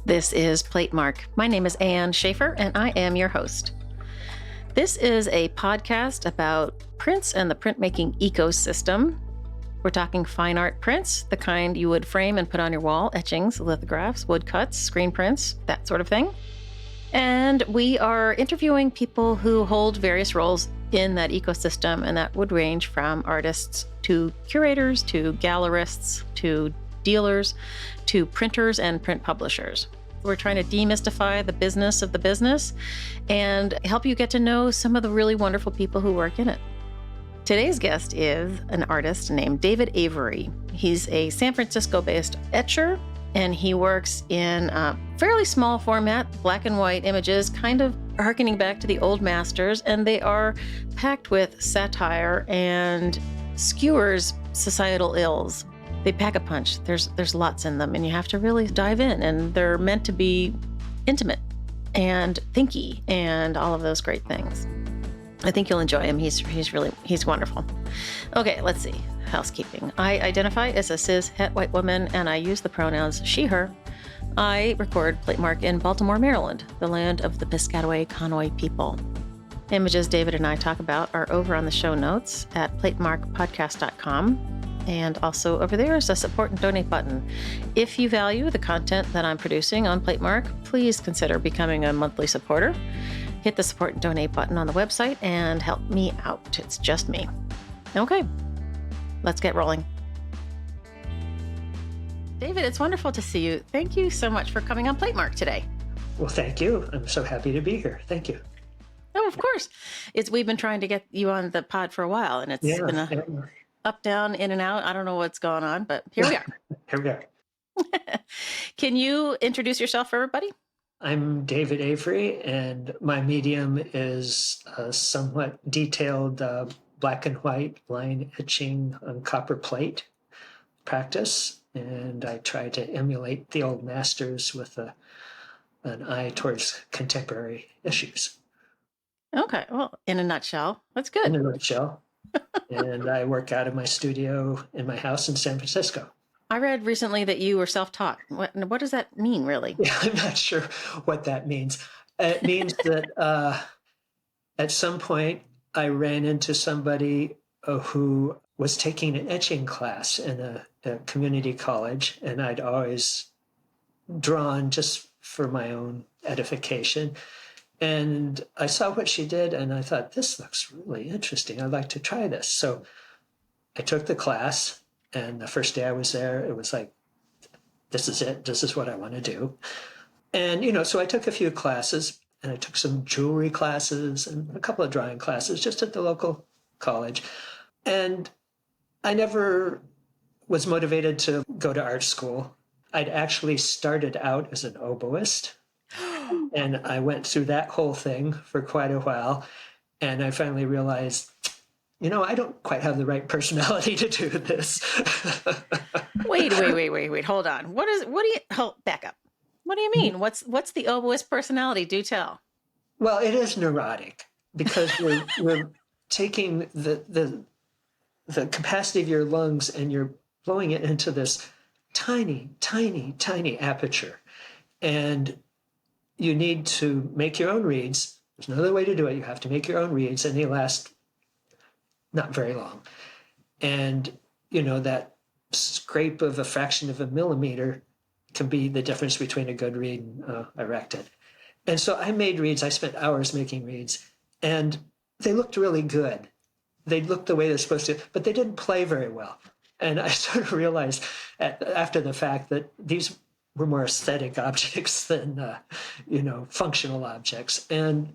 This is Platemark. My name is Ann Shafer, and I am your host. This is a podcast about prints and the printmaking ecosystem. We're talking fine art prints, the kind you would frame and put on your wall, etchings, lithographs, woodcuts, screen prints, that sort of thing. And we are interviewing people who hold various roles in that ecosystem, and that would range from artists to curators to gallerists to dealers to printers and print publishers. We're trying to demystify the business of the business and help you get to know some of the really wonderful people who work in it. Today's guest is an artist named David Avery. He's a San Francisco-based etcher, and he works in a fairly small format, black and white images, kind of harkening back to the old masters, and they are packed with satire and skewers societal ills. They pack a punch. There's lots in them, and you have to really dive in, and they're meant to be intimate and thinky and all of those great things. I think you'll enjoy him. He's wonderful. Okay, let's see. Housekeeping. I identify as a cis het white woman, and I use the pronouns she, her. I record Platemark in Baltimore, Maryland, the land of the Piscataway Conoy people. Images David and I talk about are over on the show notes at platemarkpodcast.com. And also over there is a support and donate button. If you value the content that I'm producing on Platemark, please consider becoming a monthly supporter. Hit the support and donate button on the website and help me out. It's just me. Okay, let's get rolling. David, it's wonderful to see you. Thank you so much for coming on Platemark today. Well, thank you. I'm so happy to be here. Thank you. Oh, of course. We've been trying to get you on the pod for a while, and it's been up, down, in and out. I don't know what's going on, but here we are. Here we are. Can you introduce yourself for everybody? I'm David Avery, and my medium is a somewhat detailed black and white line etching on copper plate practice, and I try to emulate the old masters with an eye towards contemporary issues. Okay, well, in a nutshell, that's good. In a nutshell. And I work out of my studio in my house in San Francisco. I read recently that you were self-taught. What does that mean, really? Yeah, I'm not sure what that means. It means that at some point I ran into somebody who was taking an etching class in a community college, and I'd always drawn just for my own edification. And I saw what she did, and I thought, this looks really interesting. I'd like to try this. So I took the class, and the first day I was there, it was like, this is it. This is what I want to do. And, so I took a few classes, and I took some jewelry classes and a couple of drawing classes just at the local college. And I never was motivated to go to art school. I'd actually started out as an oboist. And I went through that whole thing for quite a while. And I finally realized, I don't quite have the right personality to do this. Wait. Hold on. Back up. What do you mean? What's the oboist personality? Do tell. Well, it is neurotic because we're taking the capacity of your lungs and you're blowing it into this tiny, tiny, tiny aperture. And you need to make your own reeds. There's no other way to do it. You have to make your own reeds, and they last not very long. And, that scrape of a fraction of a millimeter can be the difference between a good reed and a wrecked it. And so I made reeds. I spent hours making reeds, and they looked really good. They looked the way they're supposed to, but they didn't play very well. And I sort of realized after the fact that these were more aesthetic objects than, functional objects. And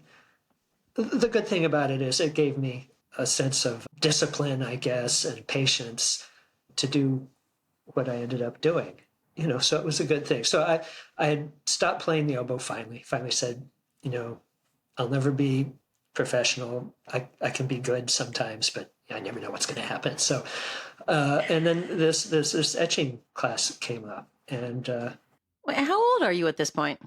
the good thing about it is it gave me a sense of discipline, I guess, and patience to do what I ended up doing. So it was a good thing. So I had stopped playing the oboe finally said, I'll never be professional. I can be good sometimes, but I never know what's going to happen. So, and then this etching class came up, and Wait, how old are you at this point?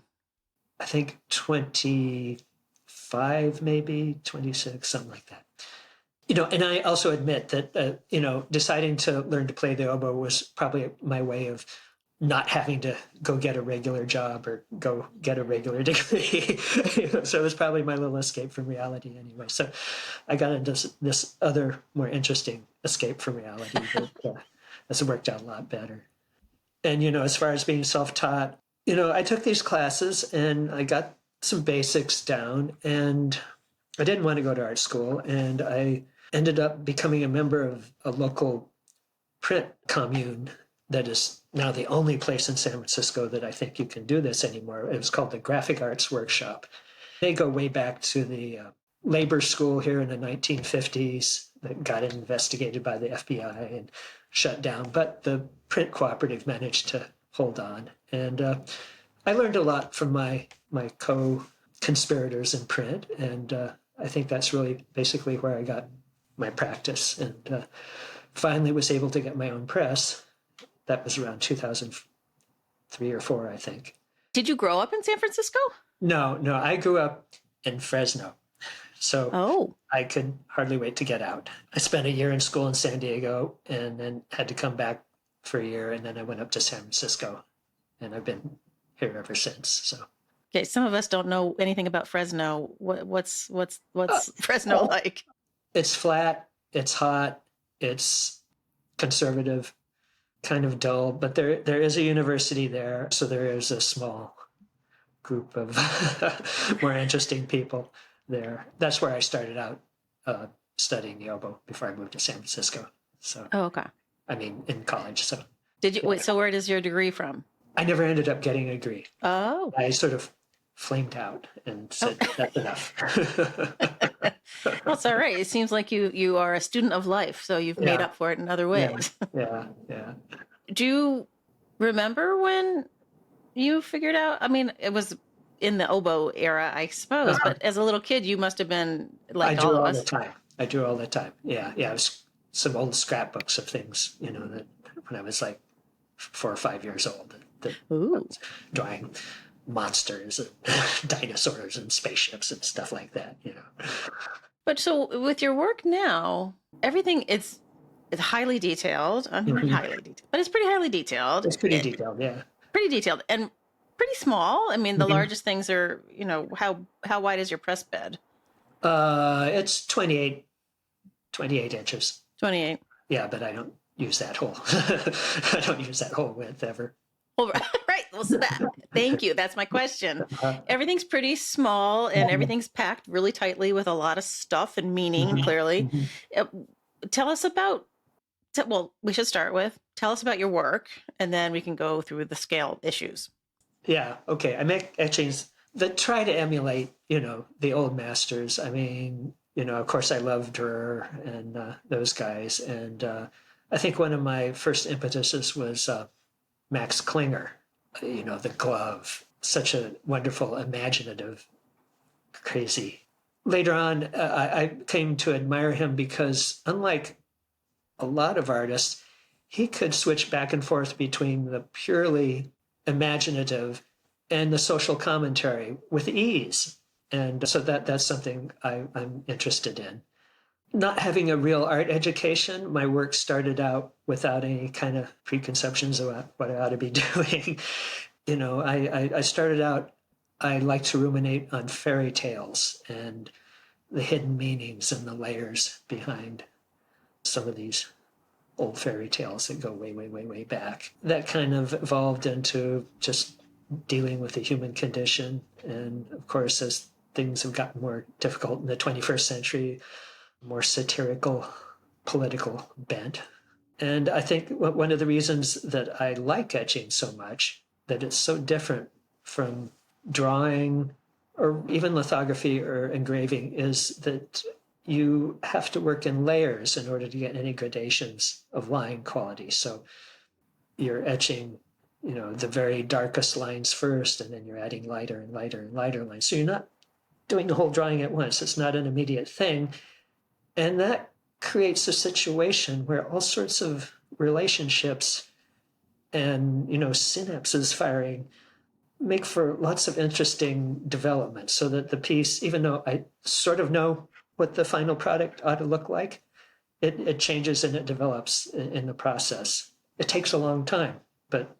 I think 25, maybe 26, something like that. And I also admit that, deciding to learn to play the oboe was probably my way of not having to go get a regular job or go get a regular degree. So it was probably my little escape from reality anyway. So I got into this other, more interesting escape from reality that has worked out a lot better. And, as far as being self-taught, I took these classes and I got some basics down, and I didn't want to go to art school. And I ended up becoming a member of a local print commune that is now the only place in San Francisco that I think you can do this anymore. It was called the Graphic Arts Workshop. They go way back to the labor school here in the 1950s that got investigated by the FBI and shut down. But the print cooperative managed to hold on. And I learned a lot from my co-conspirators in print. And I think that's really basically where I got my practice. And finally was able to get my own press. That was around 2003 or 4, I think. Did you grow up in San Francisco? No, I grew up in Fresno. So I could hardly wait to get out. I spent a year in school in San Diego and then had to come back for a year. And then I went up to San Francisco, and I've been here ever since. So. Okay, some of us don't know anything about Fresno. What's Fresno like? It's flat. It's hot. It's conservative, kind of dull, but there is a university there, so there is a small group of more interesting people there. That's where I started out studying the oboe before I moved to San Francisco. So, okay. I mean, in college. So, did you wait? So, where does your degree from? I never ended up getting a degree. Oh, I sort of flamed out and said, "That's enough." Well, it's all right. It seems like you are a student of life, so you've made up for it in other ways. Yeah. Do you remember when you figured out? I mean, it was in the oboe era, I suppose, but as a little kid, you must have been like all of us. I drew all the time. Yeah. It was some old scrapbooks of things, that when I was like 4 or 5 years old, that I was drawing monsters and dinosaurs and spaceships and stuff like that, But so with your work now, everything it's highly detailed. I mean, not highly detailed, but it's pretty highly detailed. It's pretty detailed, yeah. Pretty detailed and pretty small. I mean, the largest things are, how wide is your press bed? It's 28 inches. 28. Yeah, but I don't use that whole I don't use that whole width ever. Well, right. Well, so thank you. That's my question. Everything's pretty small and everything's packed really tightly with a lot of stuff and meaning, clearly. Tell us about, we should start with, tell us about your work, and then we can go through the scale issues. Yeah, okay. I make etchings that try to emulate, the old masters. I mean, of course I love Dürer and those guys. And I think one of my first impetuses was Max Klinger, the glove, such a wonderful, imaginative, crazy. Later on, I came to admire him because, unlike a lot of artists, he could switch back and forth between the purely imaginative and the social commentary with ease. And so that's something I'm interested in. Not having a real art education, my work started out without any kind of preconceptions about what I ought to be doing. I started out, I like to ruminate on fairy tales and the hidden meanings and the layers behind some of these old fairy tales that go way, way, way, way back. That kind of evolved into just dealing with the human condition. And of course, as things have gotten more difficult in the 21st century, more satirical, political bent. And I think one of the reasons that I like etching so much, that it's so different from drawing or even lithography or engraving, is that you have to work in layers in order to get any gradations of line quality. So you're etching, the very darkest lines first, and then you're adding lighter and lighter and lighter lines. So you're not doing the whole drawing at once. It's not an immediate thing. And that creates a situation where all sorts of relationships and, synapses firing make for lots of interesting development, so that the piece, even though I sort of know what the final product ought to look like, it changes and it develops in the process. It takes a long time, but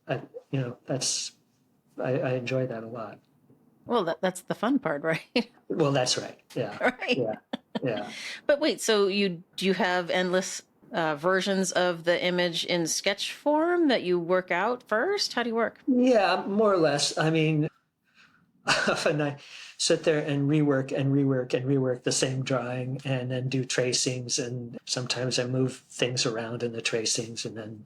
I enjoy that a lot. Well, that's the fun part, right? Well, that's right. Yeah. Right. Yeah. Yeah. But wait, so do you have endless versions of the image in sketch form that you work out first? How do you work? Yeah, more or less. I mean, often I sit there and rework and rework and rework the same drawing and then do tracings. And sometimes I move things around in the tracings and then,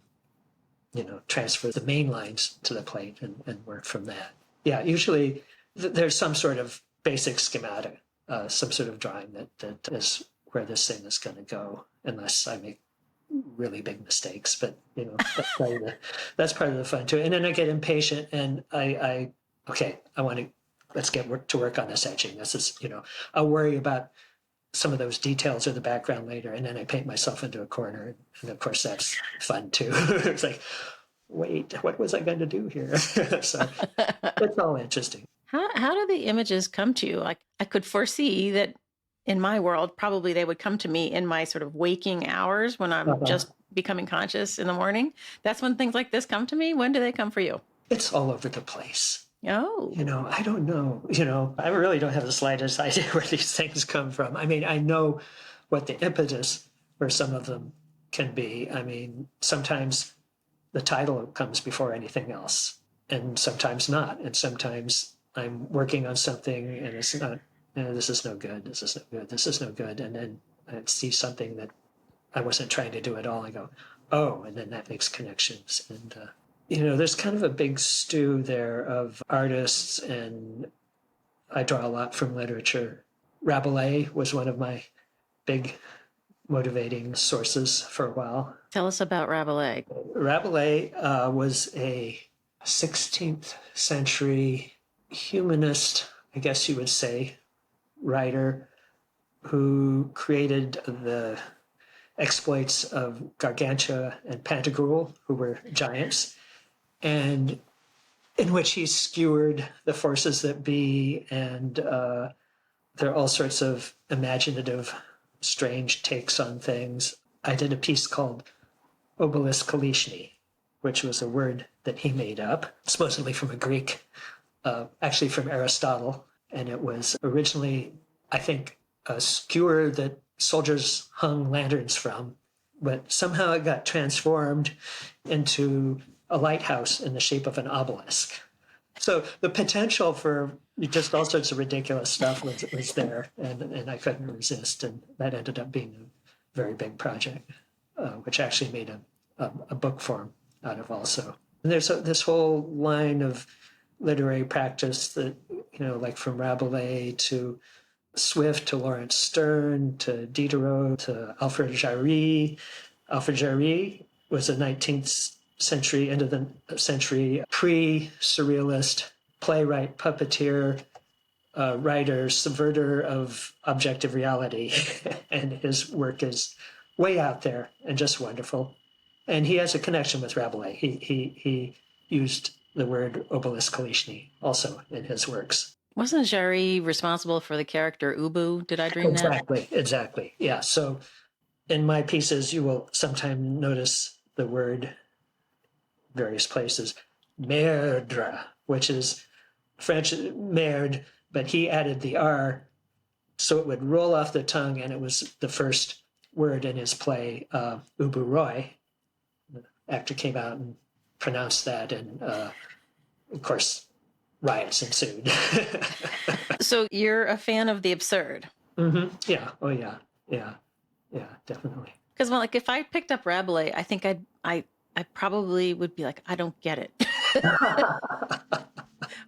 transfer the main lines to the plate and work from that. Yeah, usually there's some sort of basic schematic, some sort of drawing that is where this thing is going to go, unless I make really big mistakes. But, that's part of the fun too. And then I get impatient and I want to, let's get to work on this etching. This is, I'll worry about some of those details or the background later, and then I paint myself into a corner. And of course, that's fun too. It's like, wait, what was I going to do here? So it's all interesting. How do the images come to you? Like, I could foresee that in my world, probably they would come to me in my sort of waking hours when I'm just becoming conscious in the morning. That's when things like this come to me. When do they come for you? It's all over the place. Oh. I don't know. I really don't have the slightest idea where these things come from. I mean, I know what the impetus for some of them can be. I mean, sometimes the title comes before anything else, and sometimes not. And sometimes I'm working on something and it's not, this is no good, this is no good, this is no good. And then I see something that I wasn't trying to do at all. I go, oh, and then that makes connections. And, there's kind of a big stew there of artists, and I draw a lot from literature. Rabelais was one of my big motivating sources for a while. Tell us about Rabelais. Rabelais was a 16th century humanist, I guess you would say, writer who created the exploits of Gargantua and Pantagruel, who were giants, and in which he skewered the forces that be, and there are all sorts of imaginative, strange takes on things. I did a piece called obelisk kalishni, which was a word that he made up, supposedly from a Greek, actually from Aristotle, and it was originally, I think, a skewer that soldiers hung lanterns from, but somehow it got transformed into a lighthouse in the shape of an obelisk. So the potential for just all sorts of ridiculous stuff was there, and I couldn't resist, and that ended up being a very big project, which actually made a book form out of also. And there's this whole line of literary practice that, like from Rabelais to Swift to Lawrence Sterne to Diderot to Alfred Jarry. Alfred Jarry was a 19th century, end of the century, pre-surrealist playwright, puppeteer, writer, subverter of objective reality. And his work is way out there and just wonderful. And he has a connection with Rabelais. He used the word obelisk kalishni also in his works. Wasn't Jarry responsible for the character Ubu? Did I dream that? Exactly. Yeah. So in my pieces, you will sometimes notice the word various places, merdre, which is French merde, but he added the R so it would roll off the tongue, and it was the first word in his play, Ubu Roy. The actor came out and pronounced that, and of course, riots ensued. So you're a fan of the absurd? Mm-hmm. Yeah. Oh, yeah. Yeah. Yeah, definitely. Because, well, like, if I picked up Rabelais, I think I probably would be like, I don't get it.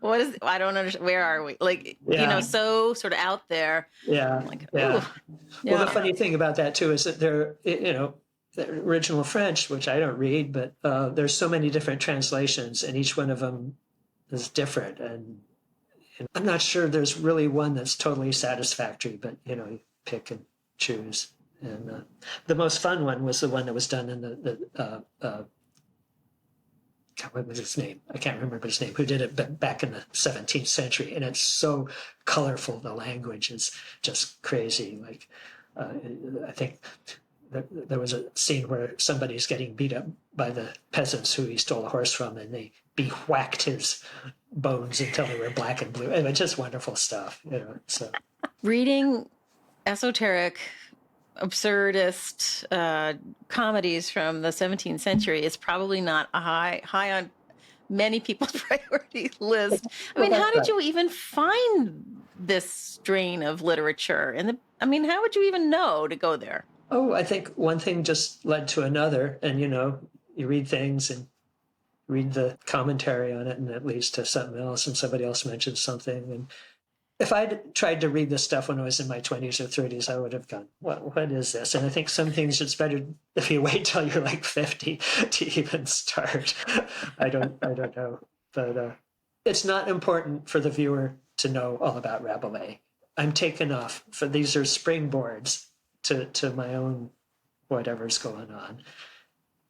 What is, I don't understand. Where are we? Like, so sort of out there. Yeah. I'm like, yeah. Yeah. Well, the funny thing about that too is that there, the original French, which I don't read, but there's so many different translations, and each one of them is different. And I'm not sure there's really one that's totally satisfactory, but you pick and choose. And the most fun one was the one that was done in the what was his name? I can't remember his name. Who did it back in the 17th century? And it's so colorful. The language is just crazy. Like I think there was a scene where somebody's getting beat up by the peasants who he stole a horse from, and they whacked his bones until they were black and blue. And just wonderful stuff, So Reading esoteric, absurdist comedies from the 17th century is probably not a high on many people's priority list. I mean, how did you even find this strain of literature? How would you even know to go there? Oh, I think one thing just led to another. And, you read things and read the commentary on it, and it leads to something else, and somebody else mentions something. And if I'd tried to read this stuff when I was in my 20s or 30s, I would have gone, what is this? And I think some things it's better if you wait till you're like 50 to even start. I don't know. But it's not important for the viewer to know all about Rabelais. I'm taken off. These are springboards to my own whatever's going on.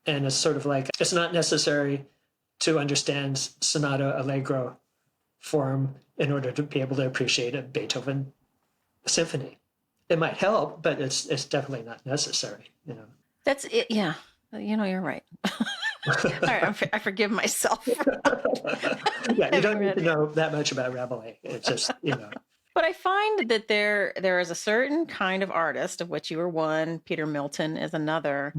And it's sort of like, it's not necessary to understand sonata allegro form in order to be able to appreciate a Beethoven symphony. It might help, but it's definitely not necessary. That's it. Yeah, you're right. All right, I forgive myself. Yeah, you don't need to know that much about Rabelais. It's just But I find that there is a certain kind of artist, of which you are one, Peter Milton is another,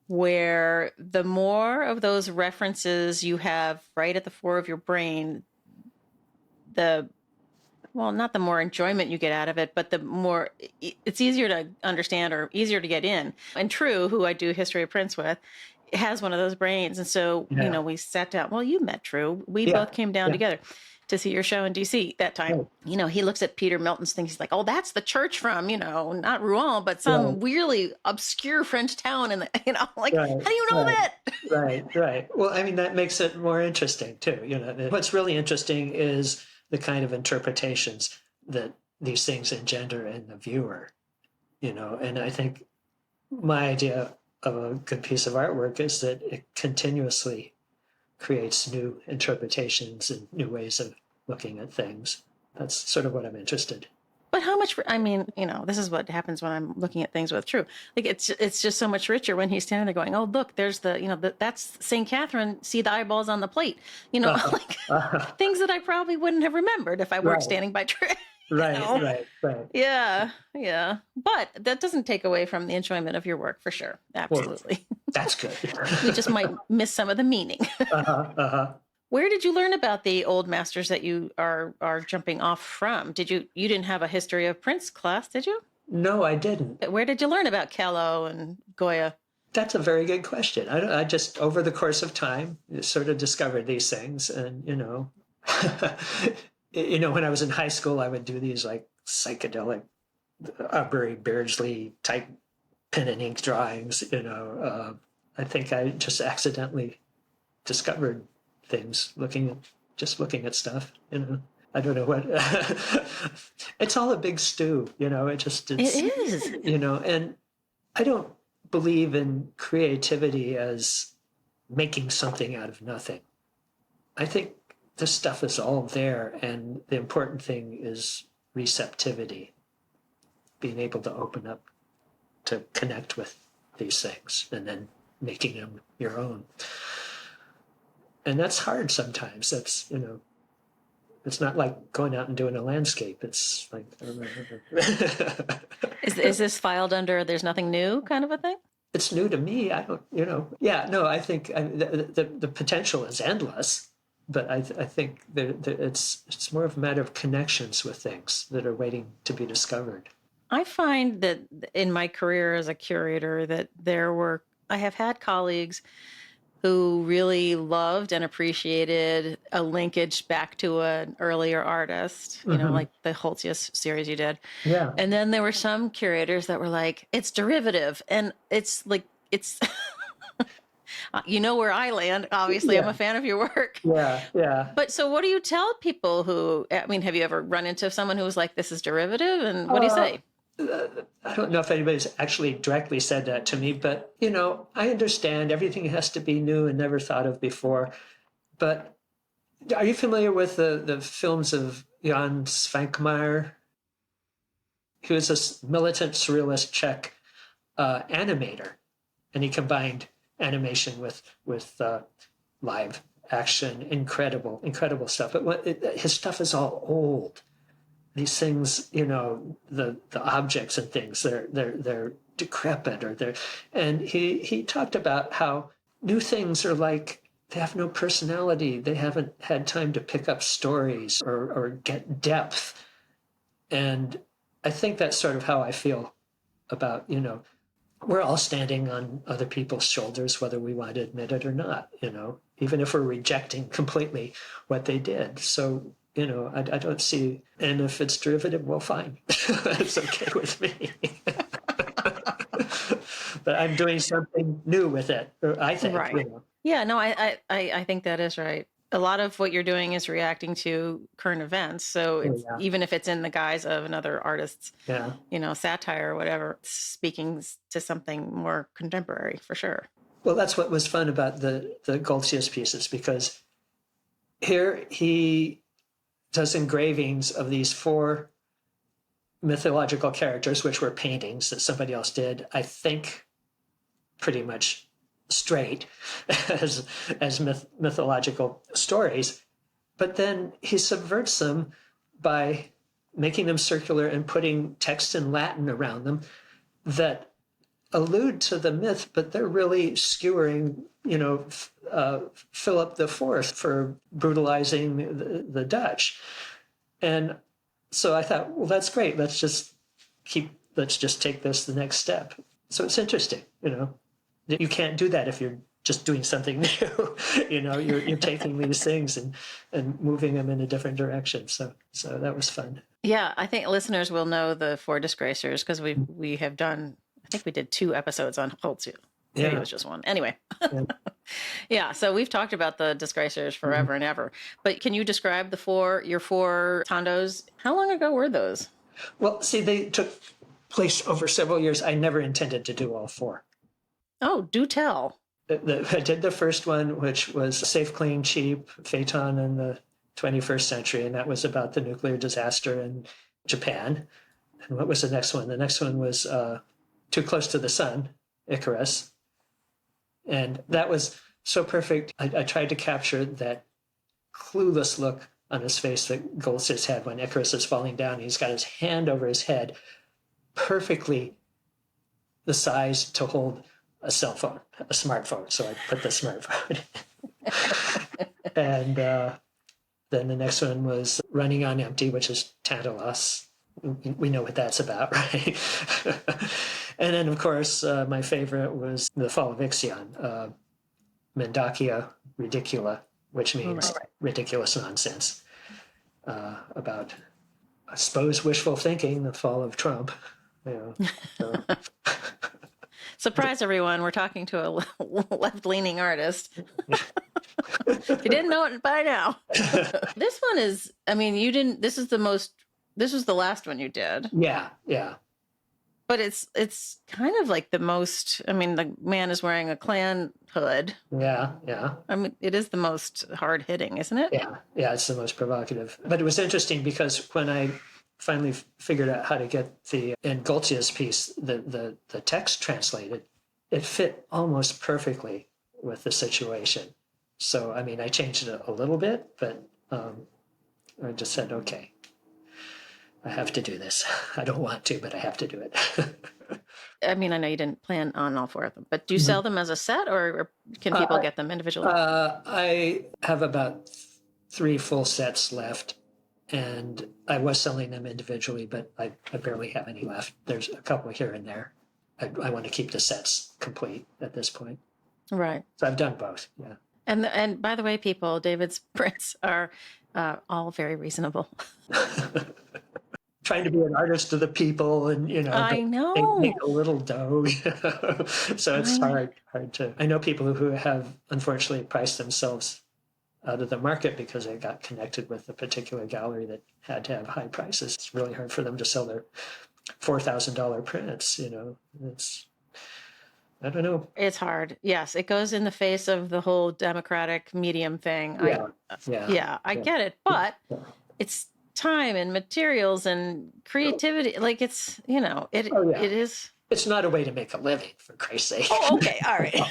where the more of those references you have right at the fore of your brain, not the more enjoyment you get out of it, but the more it's easier to understand or easier to get in. And True, who I do History of Prince with, has one of those brains. And so, we sat down. Well, you met True. We both came down together to see your show in DC that time. Right. He looks at Peter Milton's things. He's like, oh, that's the church from, not Rouen, but some really obscure French town. And, how do you know that? Right. Well, that makes it more interesting too. What's really interesting is the kind of interpretations that these things engender in the viewer, and I think my idea of a good piece of artwork is that it continuously creates new interpretations and new ways of looking at things. That's sort of what I'm interested. But how much, this is what happens when I'm looking at things with True. Like it's just so much richer when he's standing there going, oh, look, there's that's St. Catherine, see the eyeballs on the plate, things that I probably wouldn't have remembered if I weren't standing by True. Right. Yeah. But that doesn't take away from the enjoyment of your work for sure. Absolutely. Well, that's good. We just might miss some of the meaning. Where did you learn about the old masters that you are jumping off from? You didn't have a history of Prince class, did you? No, I didn't. Where did you learn about Kello and Goya? That's a very good question. I just, over the course of time, sort of discovered these things. And, when I was in high school, I would do these like psychedelic Aubrey Beardsley type pen and ink drawings. I think I just accidentally discovered things looking at stuff. I don't know what. It's all a big stew. It is. And I don't believe in creativity as making something out of nothing. I think this stuff is all there, and the important thing is receptivity, being able to open up to connect with these things and then making them your own. And that's hard sometimes. That's, it's not like going out and doing a landscape. It's like, Is this filed under there's nothing new kind of a thing? It's new to me. I don't, I think the potential is endless, but I think it's more of a matter of connections with things that are waiting to be discovered. I find that in my career as a curator that I have had colleagues who really loved and appreciated a linkage back to an earlier artist, like the Goltzius series you did. Yeah. And then there were some curators that were like, it's derivative. And it's like, it's, where I land. Obviously, I'm a fan of your work. Yeah. But so what do you tell people who, have you ever run into someone who was like, this is derivative? And what do you say? I don't know if anybody's actually directly said that to me, but, I understand everything has to be new and never thought of before. But are you familiar with the films of Jan Svankmajer? He was a militant surrealist Czech animator, and he combined animation with live action, incredible stuff. But his stuff is all old. These things, the objects and things, they're decrepit, and he talked about how new things are like they have no personality. They haven't had time to pick up stories or get depth. And I think that's sort of how I feel about, we're all standing on other people's shoulders, whether we want to admit it or not, even if we're rejecting completely what they did. So, I don't see, and if it's derivative, well, fine. It's okay with me. But I'm doing something new with it, I think. Right. Yeah, no, I think that is right. A lot of what you're doing is reacting to current events. So even if it's in the guise of another artist's, satire or whatever, it's speaking to something more contemporary for sure. Well, that's what was fun about the Goltzius pieces, because here he does engravings of these 4 mythological characters, which were paintings that somebody else did, I think pretty much straight as mythological stories. But then he subverts them by making them circular and putting text in Latin around them that allude to the myth, but they're really skewering, Philip IV for brutalizing the Dutch. And so I thought, well, that's great. Let's just take this the next step. So it's interesting, you can't do that if you're just doing something new. You're taking these things and moving them in a different direction. So that was fun. Yeah, I think listeners will know the 4 Disgracers because we have done, I think we did 2 episodes on Goltzius. Maybe it was just one. Anyway. Yeah. Yeah, so we've talked about the Disgracers forever and ever. But can you describe your 4 tondos? How long ago were those? Well, see, they took place over several years. I never intended to do all 4. Oh, do tell. I did the first one, which was Safe, Clean, Cheap, Phaeton in the 21st century, and that was about the nuclear disaster in Japan. And what was the next one? The next one was Too Close to the Sun, Icarus. And that was so perfect. I tried to capture that clueless look on his face that Goltzius had when Icarus is falling down. He's got his hand over his head, perfectly the size to hold a cell phone, a smartphone. So I put the smartphone in. And then the next one was Running on Empty, which is Tantalus. We know what that's about, right? And then, of course, my favorite was The Fall of Ixion, Mendacia Ridicula, which means ridiculous nonsense, about, I suppose, wishful thinking, the fall of Trump. So. Surprise, everyone. We're talking to a left-leaning artist. If you didn't know it by now. This one is, this was the last one you did. Yeah. But it's kind of like the most, the man is wearing a Klan hood. Yeah. It is the most hard-hitting, isn't it? Yeah, it's the most provocative. But it was interesting because when I finally figured out how to get the Goltzius piece, the text translated, it fit almost perfectly with the situation. So, I changed it a little bit, but I just said, okay, I have to do this. I don't want to, but I have to do it. I know you didn't plan on all 4 of them, but do you sell them as a set or can people get them individually? I have about 3 full sets left. And I was selling them individually, but I barely have any left. There's a couple here and there. I want to keep the sets complete at this point. Right. So I've done both, yeah. And by the way, people, David's prints are all very reasonable. Trying to be an artist to the people and, I know. Make a little dough. So it's hard to... I know people who have, unfortunately, priced themselves out of the market because they got connected with a particular gallery that had to have high prices. It's really hard for them to sell their $4,000 prints, It's, I don't know. It's hard. Yes, it goes in the face of the whole democratic medium thing. I get it, but it's time and materials and creativity. Like it's, it is. It's not a way to make a living, for Christ's sake. Oh, okay. All right.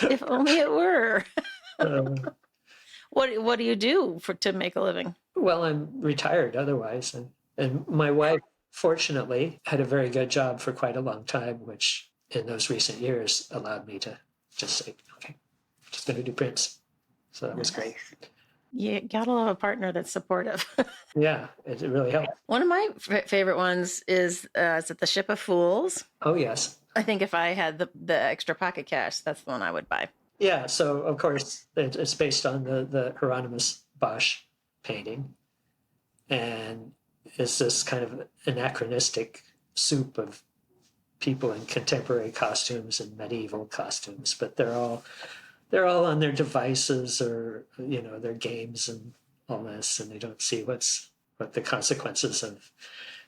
If only it were. Uh, What do you do to make a living? well, I'm retired otherwise. And my wife, fortunately, had a very good job for quite a long time, which in those recent years allowed me to just say, okay, I'm just going to do prints. So that was great. You gotta love a partner that's supportive. Yeah, it really helped. One of my favorite ones is it the Ship of Fools? Oh, yes. I think if I had the extra pocket cash, that's the one I would buy. Yeah, so of course it's based on the Hieronymus Bosch painting, and it's this kind of anachronistic soup of people in contemporary costumes and medieval costumes, but they're all on their devices or their games and all this, and they don't see what the consequences of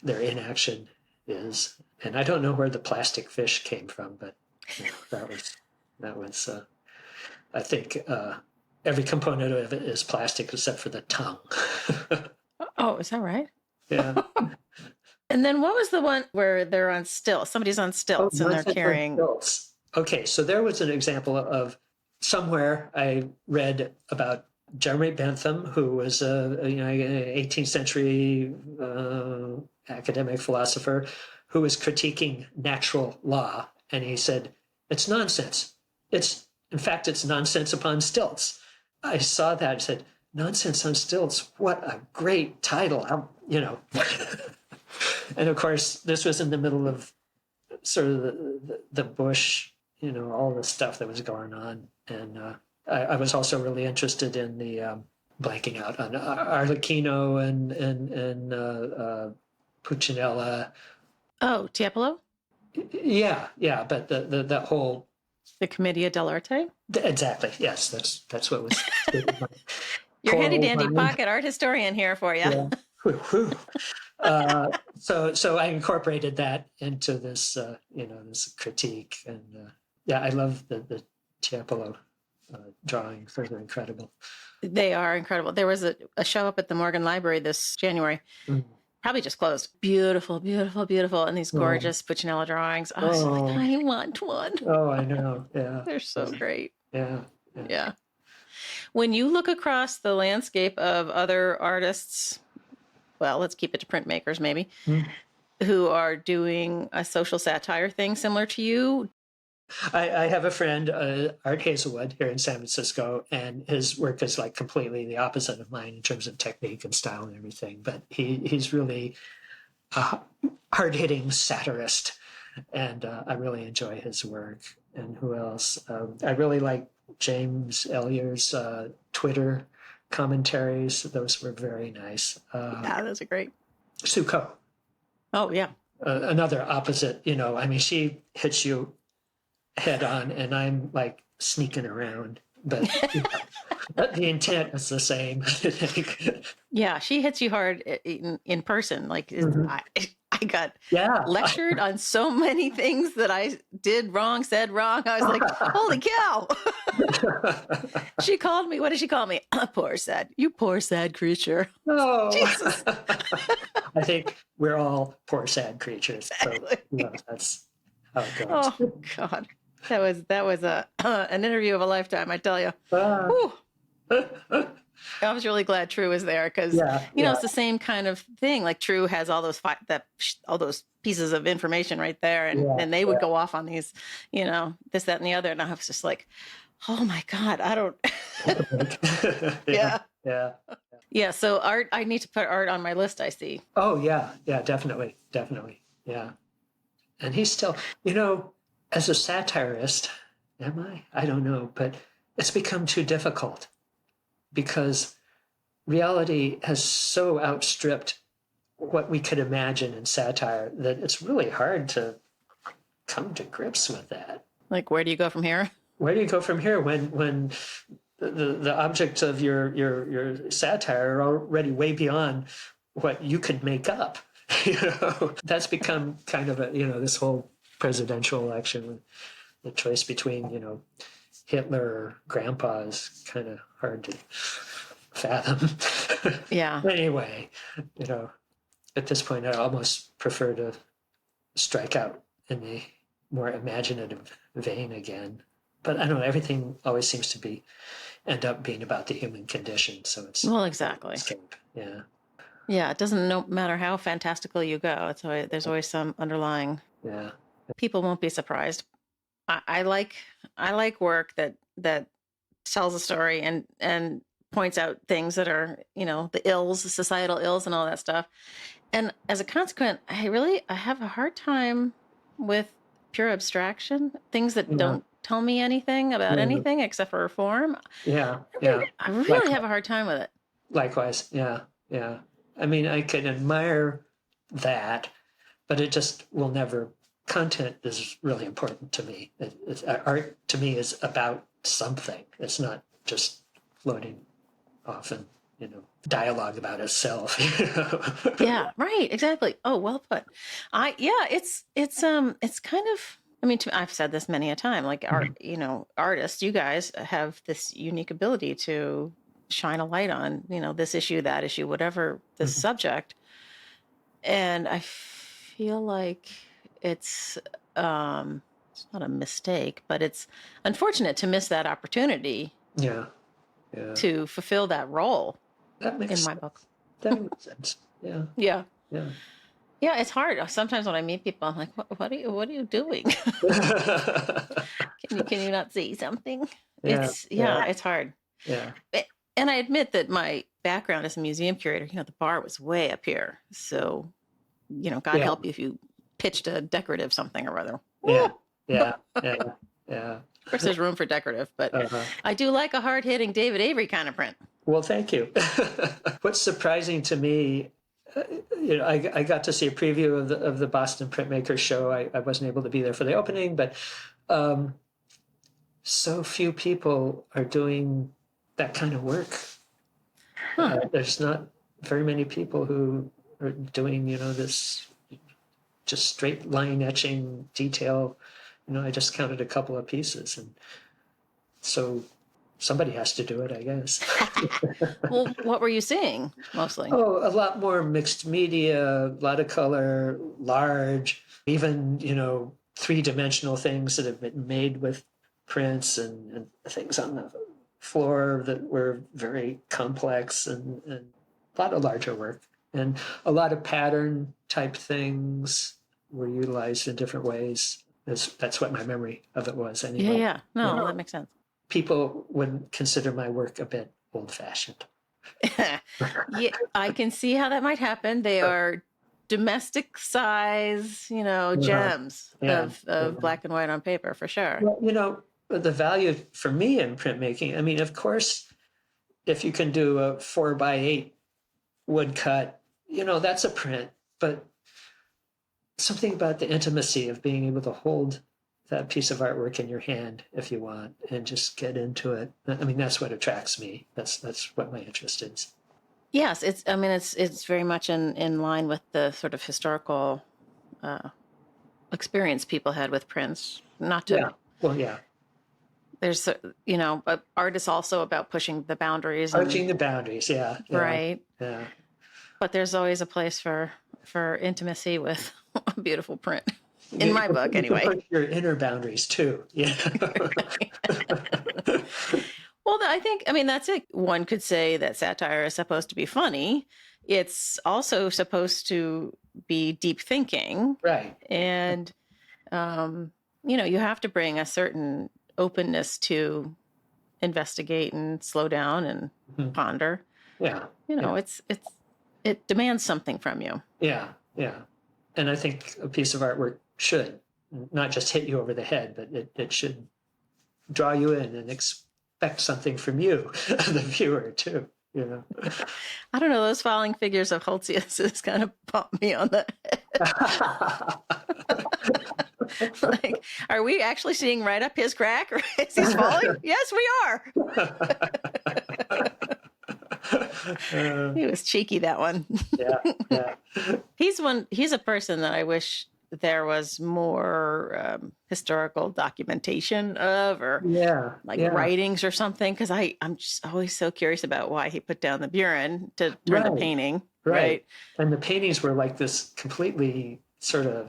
their inaction is. And I don't know where the plastic fish came from, but that was. I think every component of it is plastic except for the tongue. Oh, is that right? Yeah. And then what was the one where they're on stilts? Somebody's on stilts and they're carrying. Stilts. Okay, so there was an example of somewhere I read about Jeremy Bentham, who was an 18th century academic philosopher who was critiquing natural law, and he said, "It's nonsense. In fact, it's nonsense upon stilts." I saw that and said, "Nonsense on stilts, what a great title." And of course, this was in the middle of sort of the Bush, all the stuff that was going on. And I was also really interested in the blanking out on Arlecchino and Puccinella. Oh, Tiepolo? Yeah, but that whole... The Commedia dell'arte? Exactly, yes, that's what was... Your handy-dandy pocket art historian here for you. Yeah. So I incorporated that into this, this critique, and I love the Tiepolo drawings. They're incredible. They are incredible. There was a show up at the Morgan Library this January. Mm. Probably just closed. Beautiful, beautiful, beautiful, and these gorgeous Puccinella drawings. I was like, I want one. Oh, I know. Yeah, they're so great. Yeah. When you look across the landscape of other artists, well, let's keep it to printmakers maybe, who are doing a social satire thing similar to you. I have a friend, Art Hazelwood, here in San Francisco, and his work is like completely the opposite of mine in terms of technique and style and everything. But he's really a hard-hitting satirist, and I really enjoy his work. And who else? I really like James Elliott's Twitter commentaries. Those were very nice. Those are great. Sue Coe. Oh, yeah. Another opposite, she hits you head on, and I'm like sneaking around, but the intent is the same. I think. Yeah, she hits you hard in person. Like I got lectured on so many things that I did wrong, said wrong. I was like, holy cow. She called me. What did she call me? You poor sad creature. Oh, Jesus. I think we're all poor sad creatures. Exactly. So, that's how it goes. Oh God. That was an interview of a lifetime, I tell you. I was really glad True was there because it's the same kind of thing. Like True has all those all those pieces of information right there, and they would go off on these, this, that, and the other, and I was just like, oh my God, I don't. Yeah. So art, I need to put art on my list. I see. Oh yeah, definitely, yeah. And he's still, as a satirist, am I? I don't know, but it's become too difficult because reality has so outstripped what we could imagine in satire that it's really hard to come to grips with that. Like, where do you go from here? Where do you go from here when the objects of your satire are already way beyond what you could make up? That's become kind of this whole presidential election, the choice between Hitler or Grandpa is kind of hard to fathom. Yeah. Anyway, at this point, I almost prefer to strike out in the more imaginative vein again. but I don't know, everything always seems to end up being about the human condition. So it's Well, exactly. escape. Yeah. Yeah, it doesn't no matter how fantastical you go. There's always some underlying. Yeah. People won't be surprised. I like work that tells a story and points out things that are, the ills, the societal ills, and all that stuff. And as a consequence, I have a hard time with pure abstraction, things that don't tell me anything about anything except for form. Yeah. I really have a hard time with it. Likewise. Yeah. Yeah. I mean, I can admire that, but it just will never. Content is really important to me. Art to me is about something. It's not just floating off and dialogue about itself. Yeah, right, exactly. Oh, well put. It's kind of. I mean, I've said this many a time. Like artists, you guys have this unique ability to shine a light on this issue, that issue, whatever the subject, and I feel like it's not a mistake, but it's unfortunate to miss that opportunity. Yeah. To fulfill that role. That makes in my book. That makes sense. Yeah. Yeah. Yeah. Yeah, it's hard. Sometimes when I meet people, I'm like, what are you doing? Can you not see something? Yeah. It's hard. Yeah. And I admit that my background as a museum curator, the bar was way up here. So, God help you if you pitched a decorative something or other. Yeah. Of course, there's room for decorative, but I do like a hard-hitting David Avery kind of print. Well, thank you. What's surprising to me, I got to see a preview of the Boston Printmakers show. I wasn't able to be there for the opening, but so few people are doing that kind of work. There's not very many people who are doing, this just straight line etching detail. I just counted a couple of pieces, and so somebody has to do it, I guess. Well, what were you seeing mostly? Oh, a lot more mixed media, a lot of color, large, even, three-dimensional things that have been made with prints and things on the floor that were very complex and a lot of larger work. And a lot of pattern type things were utilized in different ways. That's what my memory of it was anyway. Yeah. No, that makes sense. People would consider my work a bit old-fashioned. Yeah, I can see how that might happen. They are domestic size, gems of black and white on paper, for sure. Well, the value for me in printmaking, I mean, of course, if you can do a 4x8 woodcut, that's a print, but something about the intimacy of being able to hold that piece of artwork in your hand, if you want, and just get into it. I mean, that's what attracts me. That's what my interest is. Yes, it's very much in line with the sort of historical experience people had with prints. Not to. Yeah. Well, yeah. There's, art is also about pushing the boundaries. Pushing the boundaries, yeah. Right. Yeah. But there's always a place for intimacy with a beautiful print. In my book, anyway. You push your inner boundaries too. Yeah. Well, that's it. One could say that satire is supposed to be funny. It's also supposed to be deep thinking. Right. And, you have to bring a certain openness to investigate and slow down and ponder. Yeah. It demands something from you. Yeah. And I think a piece of artwork should not just hit you over the head, but it should draw you in and expect something from you, the viewer, too. I don't know, those falling figures of Goltzius has kind of popped me on the head. Like, are we actually seeing right up his crack? Or is he falling? Yes, we are. He was cheeky, that one. Yeah. He's a person that I wish there was more historical documentation of, or writings or something, because I'm just always so curious about why he put down the Buren to turn the painting. Right. And the paintings were like this completely sort of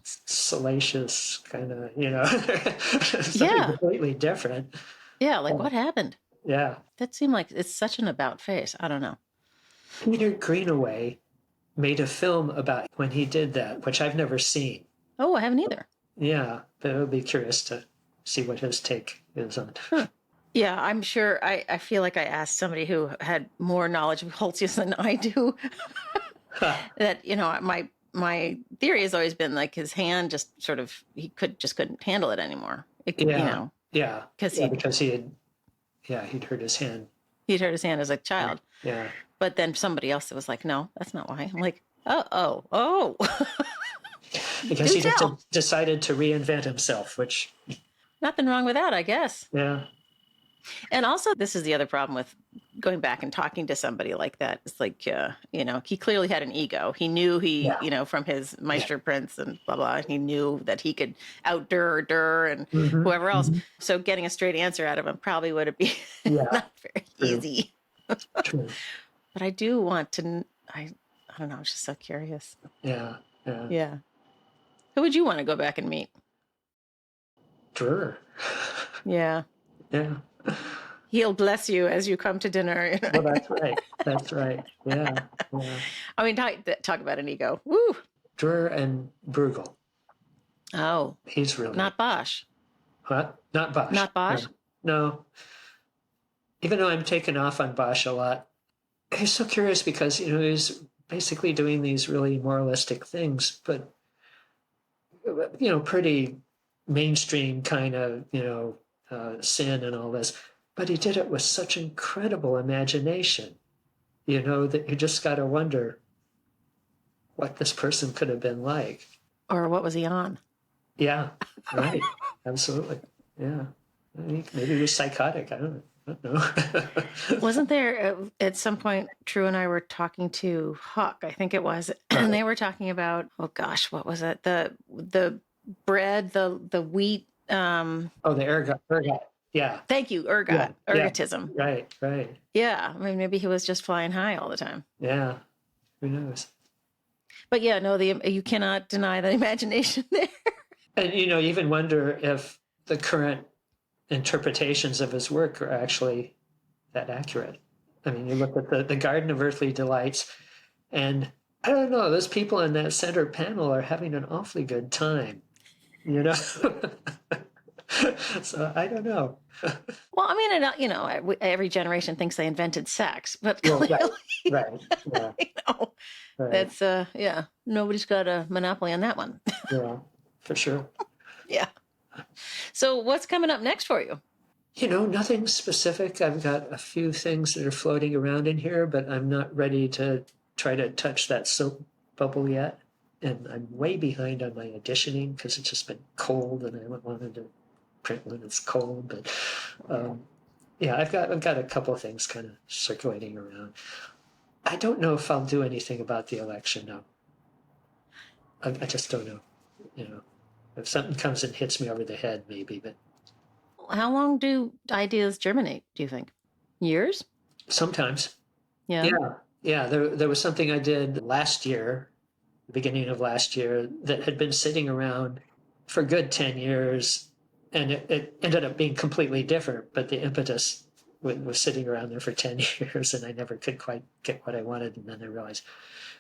salacious kind of, something Yeah. completely different. Yeah, like what happened? Yeah. That seemed like it's such an about face. I don't know. Peter Greenaway made a film about when he did that, which I've never seen. Oh, I haven't either. Yeah, but I would be curious to see what his take is on it. Huh. Yeah, I'm sure. I feel like I asked somebody who had more knowledge of Goltzius than I do. That, my theory has always been like his hand just sort of, couldn't handle it anymore. Yeah. Because he'd hurt his hand. he'd hurt his hand as a child. Yeah. But then somebody else was like, no, that's not why. I'm like, oh. Because he just decided to reinvent himself, which... Nothing wrong with that, I guess. Yeah. And also, this is the other problem with going back and talking to somebody like that. It's like, he clearly had an ego. He knew from his Meister Prince and blah, blah, he knew that he could out Dürer and whoever else. So getting a straight answer out of him probably would have been not very easy. True. But I do want to, I don't know, I'm just so curious. Yeah. Who would you want to go back and meet? Dürer. Yeah. Yeah. He'll bless you as you come to dinner. Well, that's right. Yeah. I mean, talk about an ego. Woo! Dürer and Bruegel. Oh. He's really... Not Bosch. What? Not Bosch. Not Bosch? No. Even though I'm taken off on Bosch a lot, he's so curious because, he's basically doing these really moralistic things, but, pretty mainstream kind of, sin and all this. But he did it with such incredible imagination, that you just got to wonder what this person could have been like. Or what was he on? Yeah, right. Absolutely. Yeah. Maybe he was psychotic. I don't know. Wasn't there at some point, True and I were talking to Huck, I think it was, and they were talking about, oh gosh, what was it? The bread, the wheat. The ergot. Yeah. Thank you, ergot. Yeah. Ergotism. Yeah. Right. Yeah. I mean, maybe he was just flying high all the time. Yeah. Who knows? But yeah, no, you cannot deny the imagination there. And, you even wonder if the current interpretations of his work are actually that accurate. I mean, you look at the Garden of Earthly Delights, and I don't know, those people in that center panel are having an awfully good time, So I don't know. Well, I mean, every generation thinks they invented sex, but clearly, right. Yeah. That's nobody's got a monopoly on that one. Yeah, for sure. Yeah. So what's coming up next for you? Nothing specific. I've got a few things that are floating around in here, but I'm not ready to try to touch that soap bubble yet. And I'm way behind on my editioning because it's just been cold and I haven't wanted to print when it's cold. But I've got a couple of things kind of circulating around. I don't know if I'll do anything about the election. No, I just don't know. If something comes and hits me over the head, maybe. But how long do ideas germinate, do you think? Years? Sometimes. Yeah. Yeah. There was something I did last year, the beginning of last year, that had been sitting around for a good 10 years, and it ended up being completely different, but the impetus was sitting around there for 10 years, and I never could quite get what I wanted, and then I realized,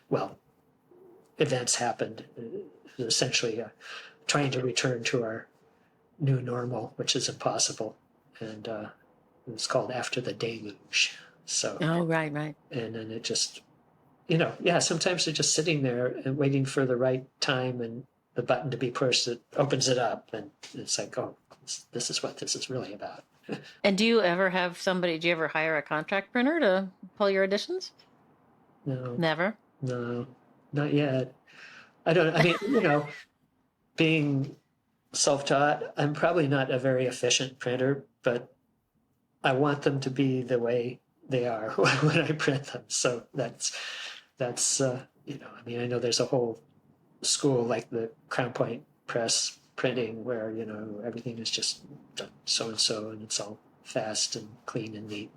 well, events happened. It was essentially trying to return to our new normal, which is impossible, and it was called After the Deluge. So. Oh, right. And then it just, sometimes they're just sitting there and waiting for the right time and the button to be pushed that opens it up, and it's like, oh, this is what this is really about. And do you ever hire a contract printer to pull your editions? No. Never? No, not yet. Being self-taught, I'm probably not a very efficient printer, but I want them to be the way they are when I print them. So that's I know there's a whole school like the Crown Point Press printing where, everything is just done so-and-so and it's all fast and clean and neat.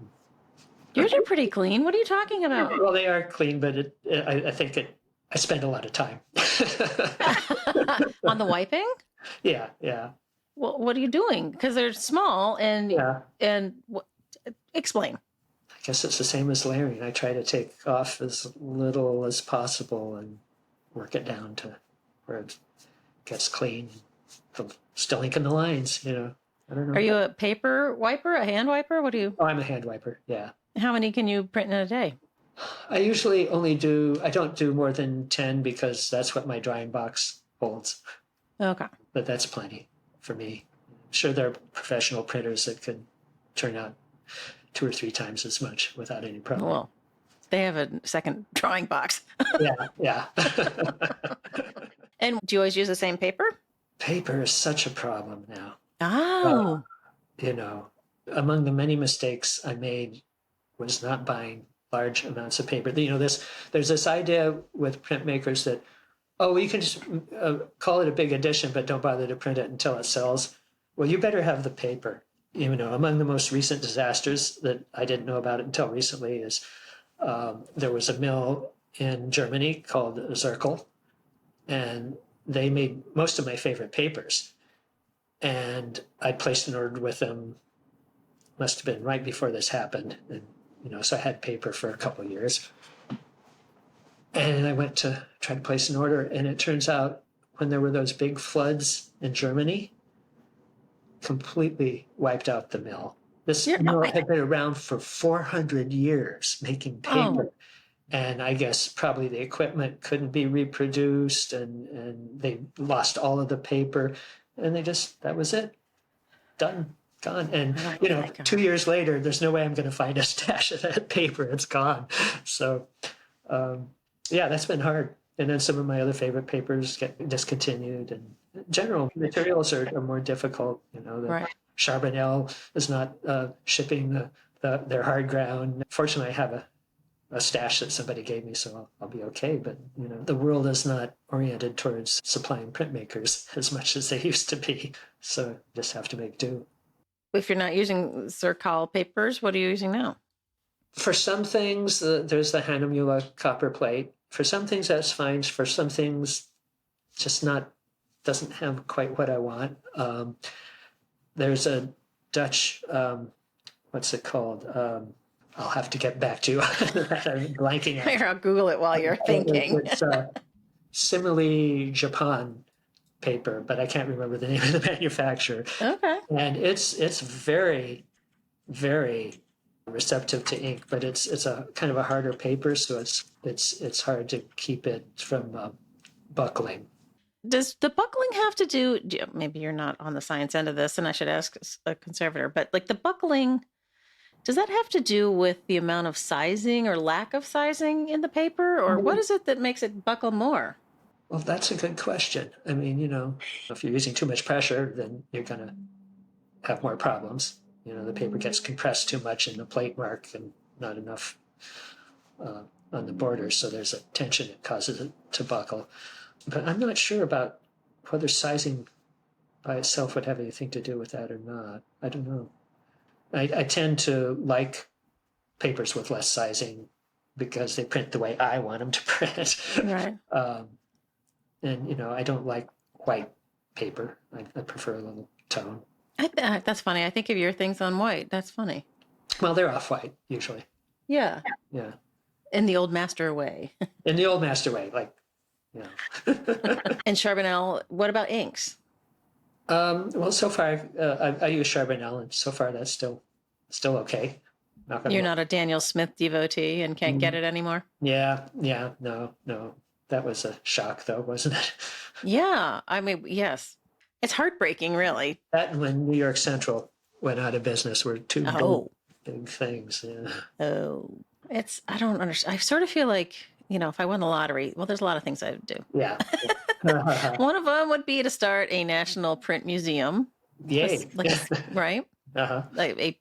Yours are pretty clean. What are you talking about? Well, they are clean, but I I spend a lot of time. On the wiping? Yeah, yeah. Well, what are you doing? Because they're small Yeah. Explain. I guess it's the same as layering. I try to take off as little as possible and work it down to where it gets clean. Still inking the lines, I don't know. Are you a paper wiper, a hand wiper? What do you? Oh, I'm a hand wiper, yeah. How many can you print in a day? I usually I don't do more than 10 because that's what my drying box holds. Okay. But that's plenty for me. I'm sure there are professional printers that could turn out 2 or 3 times as much without any problem. Well, they have a second drawing box. Yeah. And do you always use the same paper? Paper is such a problem now. Oh. Among the many mistakes I made was not buying large amounts of paper. There's this idea with printmakers that, you can just call it a big edition, but don't bother to print it until it sells. Well, you better have the paper. Among the most recent disasters that I didn't know about until recently is there was a mill in Germany called Zirkel, and they made most of my favorite papers. And I placed an order with them, must have been right before this happened. And, so I had paper for a couple of years. And I went to try to place an order. And it turns out when there were those big floods in Germany, completely wiped out the mill. This mill had been around for 400 years making paper. Oh. And I guess probably the equipment couldn't be reproduced and they lost all of the paper. And that was it. Done. Gone. And, 2 years later, there's no way I'm going to find a stash of that paper. It's gone. So, that's been hard. And then some of my other favorite papers get discontinued. And general materials are more difficult. Right. Charbonnel is not shipping their hard ground. Fortunately, I have a stash that somebody gave me, so I'll be okay. But, the world is not oriented towards supplying printmakers as much as they used to be. So just have to make do. If you're not using Zircol papers, what are you using now? For some things, there's the Hahnemühle copper plate. For some things, that's fine. For some things, doesn't have quite what I want. There's a Dutch, what's it called? I'll have to get back to you. I'm blanking out. Here, I'll Google it while you're thinking. It's Simile Japan paper, but I can't remember the name of the manufacturer. Okay. And it's very, very receptive to ink, but it's a kind of a harder paper, so it's hard to keep it from buckling. Does the buckling have to do? Maybe you're not on the science end of this, and I should ask a conservator. But like the buckling, does that have to do with the amount of sizing or lack of sizing in the paper, or what is it that makes it buckle more? Well, that's a good question. I mean, if you're using too much pressure, then you're going to have more problems. The paper gets compressed too much in the Platemark and not enough on the border, so there's a tension that causes it to buckle. But I'm not sure about whether sizing by itself would have anything to do with that or not. I don't know. I tend to like papers with less sizing because they print the way I want them to print. Right. And, I don't like white paper. I prefer a little tone. That's funny. I think of your things on white. That's funny. Well, they're off-white, usually. Yeah. Yeah. In the old master way. In the old master way, And Charbonnel, what about inks? Well, so far, I use Charbonnel, and so far that's still okay. You're not a Daniel Smith devotee and can't get it anymore? Yeah, no. That was a shock, though, wasn't it? Yeah, I mean, yes. It's heartbreaking, really. That and when New York Central went out of business were two big things. Yeah. Oh, I don't understand. I sort of feel like, if I won the lottery, well, there's a lot of things I would do. Yeah. One of them would be to start a national print museum. Yay. Right? Like a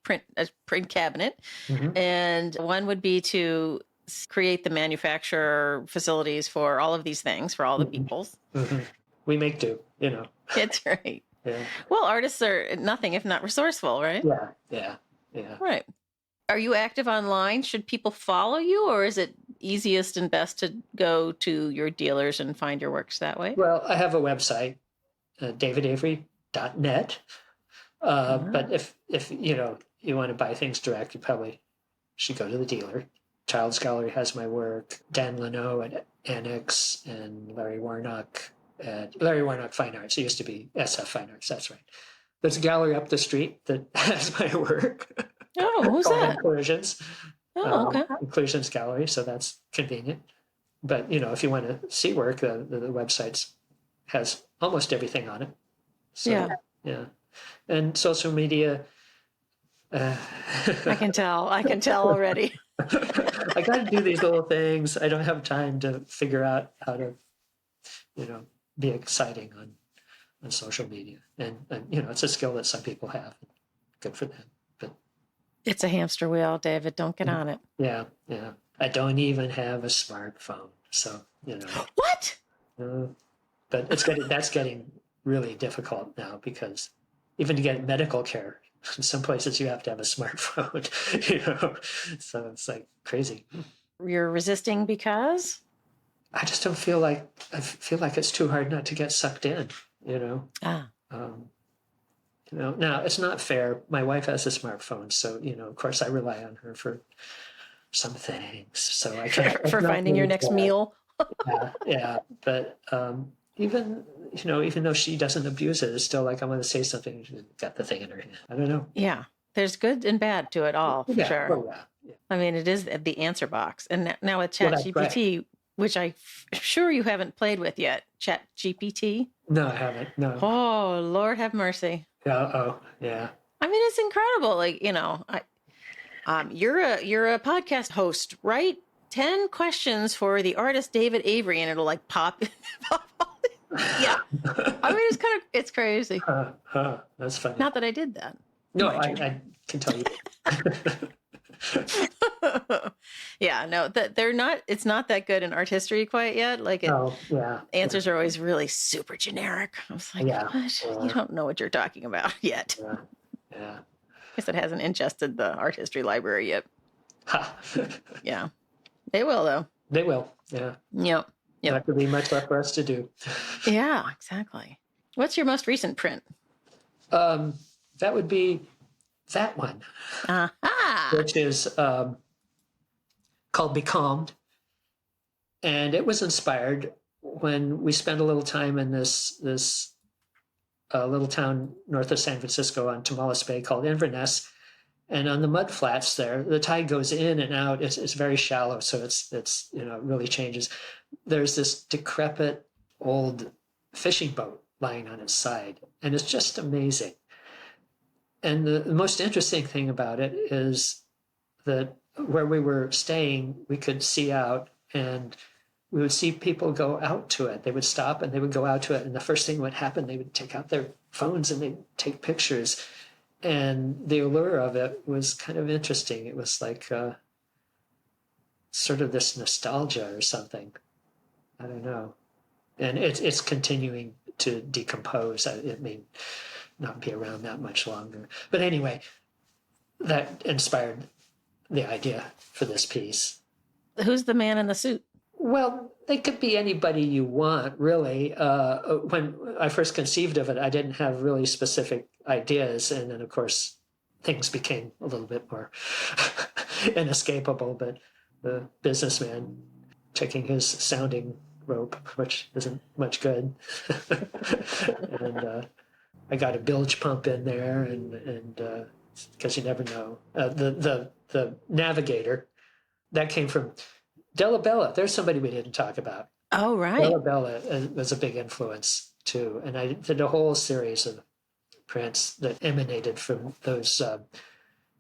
print cabinet. Mm-hmm. And one would be to create the manufacturer facilities for all of these things, for all the peoples. Mm-hmm. We make do, That's right. Yeah. Well, artists are nothing if not resourceful, right? Yeah. Right. Are you active online? Should people follow you, or is it easiest and best to go to your dealers and find your works that way? Well, I have a website, davidavery.net. But if you want to buy things direct, you probably should go to the dealer. Child's Gallery has my work. Dan Leno at Annex, and Larry Warnock at Larry Warnock Fine Arts. It used to be SF Fine Arts. That's right. There's a gallery up the street that has my work. Oh, who's that? Inclusions. Oh, okay. Inclusions Gallery, so that's convenient. But if you want to see work, the website has almost everything on it. So, yeah. And social media. I can tell already. I got to do these little things. I don't have time to figure out how to, be exciting on social media. And it's a skill that some people have. Good for them. But it's a hamster wheel, David. Don't get on it. Yeah. I don't even have a smartphone, so What? But that's getting really difficult now, because even to get medical care, in some places you have to have a smartphone. So it's like crazy. You're resisting because? I just don't feel like it's too hard not to get sucked in. Now it's not fair. My wife has a smartphone, so of course I rely on her for some things. So I can't for finding your next meal. yeah. But even though she doesn't abuse it, it's still like I want to say something. She's got the thing in her hand. I don't know. Yeah, there's good and bad to it all, for sure. Oh, yeah. I mean, it is the answer box, and now with ChatGPT, which I'm sure you haven't played with yet. ChatGPT. No, I haven't. No. Oh, Lord have mercy. Yeah. Oh, yeah. I mean, it's incredible. Like, you're a podcast host, right? 10 questions for the artist David Avery, and it'll like pop. Yeah. I mean, it's crazy. That's funny. Not that I did that. No, I can tell you. Yeah, no, that it's not that good in art history quite yet. Like answers are always really super generic. I was like, what? You don't know what you're talking about yet. Yeah. I guess it hasn't ingested the art history library yet. Yeah. They will, though. They will. Yeah. Yep. Not going to be much left for us to do. Yeah, exactly. What's your most recent print? That would be that one, which is called Becalmed. And it was inspired when we spent a little time in this little town north of San Francisco on Tomales Bay called Inverness. And on the mud flats there, the tide goes in and out. It's very shallow, so it's it really changes. There's this decrepit old fishing boat lying on its side, and it's just amazing. And the most interesting thing about it is that where we were staying, we could see out, and we would see people go out to it. They would stop and they would go out to it, and the first thing that would happen, they would take out their phones and they'd take pictures. And the allure of it was kind of interesting. It was like sort of this nostalgia or something. I don't know. And it's continuing to decompose. It may not be around that much longer. But anyway, that inspired the idea for this piece. Who's the man in the suit? Well, they could be anybody you want, really. When I first conceived of it, I didn't have really specific ideas. And then, of course, things became a little bit more inescapable. But the businessman checking his sounding rope, which isn't much good. And I got a bilge pump in there, and because you never know. The navigator, that came from Della. There's somebody we didn't talk about. Oh, right. Della was a big influence, too. And I did a whole series of prints that emanated from those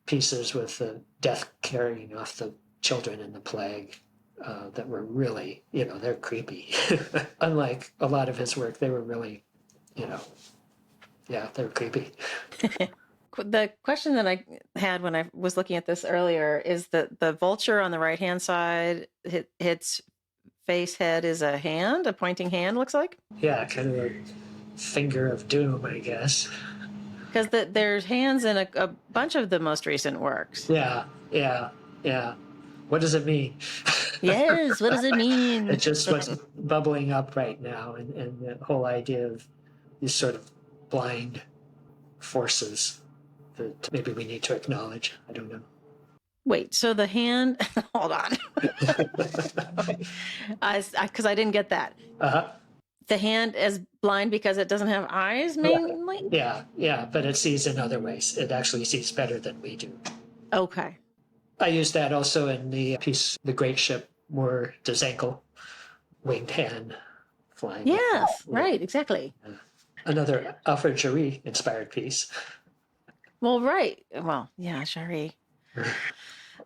pieces with the death carrying off the children in the plague that were really, they're creepy. Unlike a lot of his work, they were really, they were creepy. The question that I had when I was looking at this earlier is that the vulture on the right-hand side, its face head is a hand, a pointing hand, looks like? Yeah, kind of a finger of doom, I guess. Because there's hands in a bunch of the most recent works. Yeah. What does it mean? Yes, what does it mean? It's just what's bubbling up right now, and the whole idea of these sort of blind forces that maybe we need to acknowledge. I don't know. Wait, so the hand, hold on. Because I didn't get that. Uh-huh. The hand is blind because it doesn't have eyes, mainly? Yeah, but it sees in other ways. It actually sees better than we do. Okay. I used that also in the piece, The Great Ship, where des Ankel, winged hand flying. Yes, right, exactly. Another Alfred Jarry inspired piece. Well, right. Well, yeah, Jarry.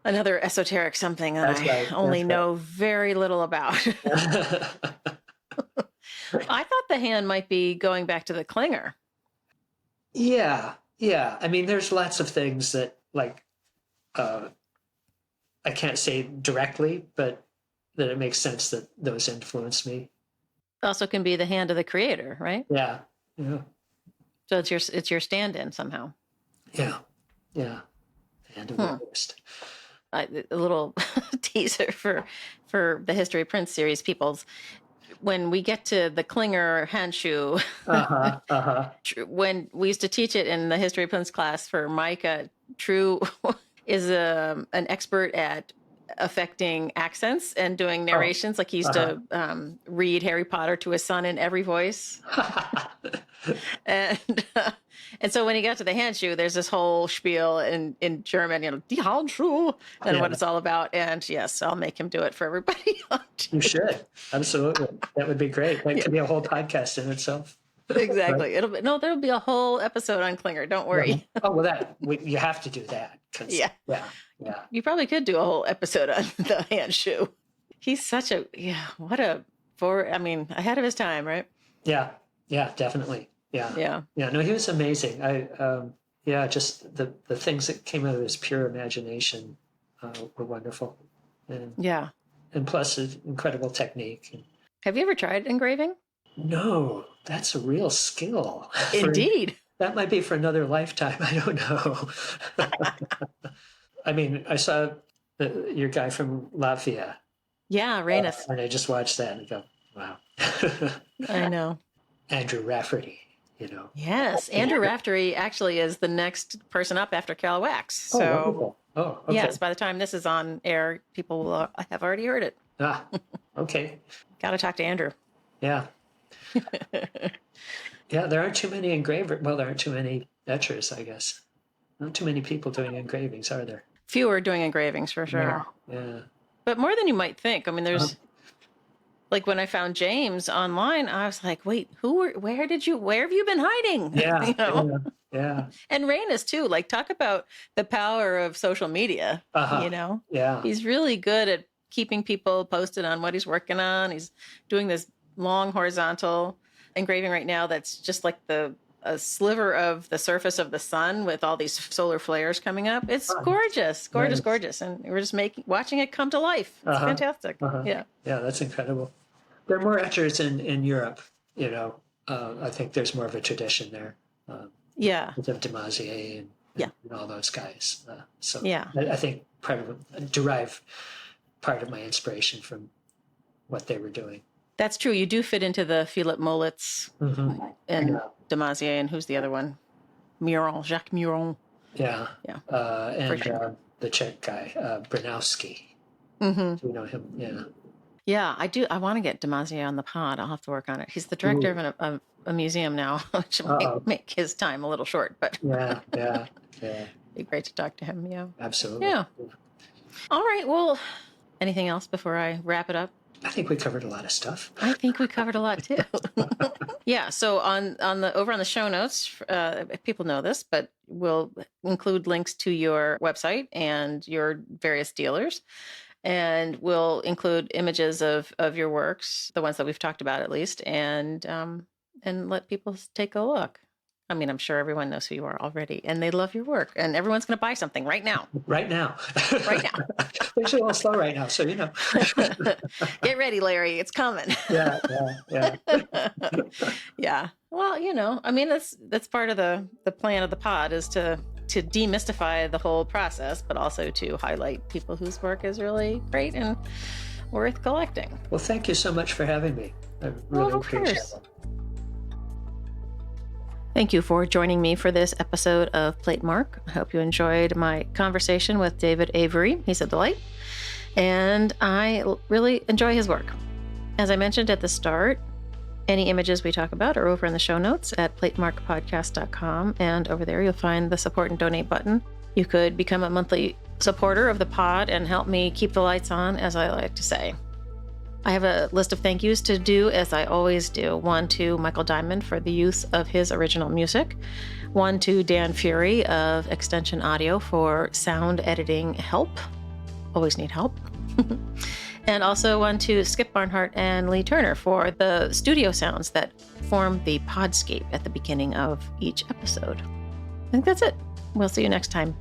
Another esoteric something that I only know very little about. I thought the hand might be going back to the Klinger. Yeah. I mean, there's lots of things that, like, I can't say directly, but that it makes sense that those influence me. Also can be the hand of the creator, right? Yeah. So it's your stand-in somehow. Yeah. Hand of the artist. A little teaser for the History of Prince series peoples. When we get to the Klinger hand shoe, when we used to teach it in the History of Prince class for Micah, True is an expert at affecting accents and doing narrations. Like he used to read Harry Potter to his son in every voice. And so when he got to the hand shoe, there's this whole spiel in German, die Handschuhe, and what it's all about. And yes, I'll make him do it for everybody. You should. Absolutely. That would be great. That could be a whole podcast in itself. Exactly. Right? There'll be a whole episode on Klinger. Don't worry. Oh, well, you have to do that. Yeah. You probably could do a whole episode on the hand shoe. He's such ahead of his time, right? Yeah, definitely. Yeah. No, he was amazing. Just the things that came out of his pure imagination were wonderful. And plus his incredible technique. Have you ever tried engraving? No, that's a real skill. Indeed. That might be for another lifetime. I don't know. I mean, I saw your guy from Latvia. Yeah, Rainis. And I just watched that and go, wow. I know. Andrew Rafferty, Yes, Andrew Rafferty actually is the next person up after Cal Wax. So, wonderful. Oh, okay. Yes, by the time this is on air, people will have already heard it. Okay. Got to talk to Andrew. Yeah. Yeah, there aren't too many engravers. Well, there aren't too many etchers, I guess. Not too many people doing engravings, are there? Fewer doing engravings, for sure. Yeah. But more than you might think. I mean, there's... Like when I found James online, I was like, wait, where have you been hiding? Yeah. Yeah. And Rainis too, like talk about the power of social media, Yeah. He's really good at keeping people posted on what he's working on. He's doing this long horizontal engraving right now that's just like a sliver of the surface of the sun with all these solar flares coming up. It's gorgeous. And we're just watching it come to life. It's fantastic. Yeah. Yeah, that's incredible. There are more etchers in Europe, I think there's more of a tradition there. With Demazier and all those guys. I think derive part of my inspiration from what they were doing. That's true. You do fit into the Philip Molitz and Demazier, and who's the other one? Jacques Muron. Yeah. And the Czech guy, Brunowski. Do you know him? Yeah. Yeah, I do. I want to get Demazier on the pod. I'll have to work on it. He's the director of a museum now, which might make his time a little short, but yeah. Be great to talk to him. Yeah. Absolutely. Yeah. All right. Well, anything else before I wrap it up? I think we covered a lot of stuff. I think we covered a lot too. Yeah. So over on the show notes, people know this, but we'll include links to your website and your various dealers. And we'll include images of your works, the ones that we've talked about at least, and let people take a look. I mean, I'm sure everyone knows who you are already, and they love your work, and everyone's going to buy something right now. Right now. Things are a little slow right now, so Get ready, Larry. It's coming. Yeah. Yeah. Well, I mean, that's part of the plan of the pod is to demystify the whole process, but also to highlight people whose work is really great and worth collecting. Well, thank you so much for having me. I really appreciate it. Thank you for joining me for this episode of Platemark. I hope you enjoyed my conversation with David Avery. He's a delight, and I really enjoy his work. As I mentioned at the start, any images we talk about are over in the show notes at platemarkpodcast.com, and over there you'll find the support and donate button. You could become a monthly supporter of the pod and help me keep the lights on, as I like to say. I have a list of thank yous to do, as I always do. One to Michael Diamond for the use of his original music. One to Dan Fury of Extension Audio for sound editing help. Always need help. And also one to Skip Barnhart and Lee Turner for the studio sounds that form the podscape at the beginning of each episode. I think that's it. We'll see you next time.